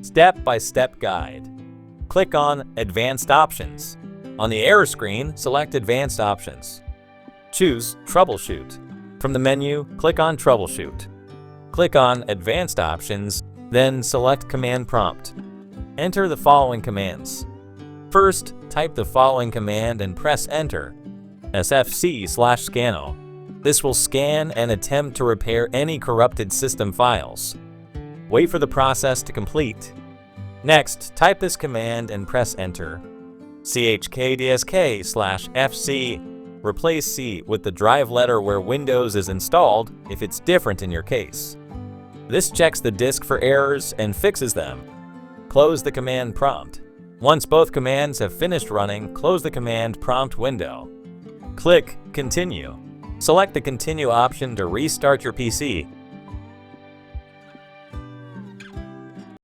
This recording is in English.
Step-by-step guide. Click on Advanced Options. On the error screen, select Advanced Options. Choose Troubleshoot. From the menu, click on Troubleshoot. Click on Advanced Options, then select Command Prompt. Enter the following commands. First, type the following command and press Enter. sfc/scano. This will scan and attempt to repair any corrupted system files. Wait for the process to complete. Next, type this command and press Enter. chkdsk/fc. Replace C with the drive letter where Windows is installed if it's different in your case. This checks the disk for errors and fixes them. Close the command prompt. Once both commands have finished running, close the command prompt window. Click Continue. Select the Continue option to restart your PC.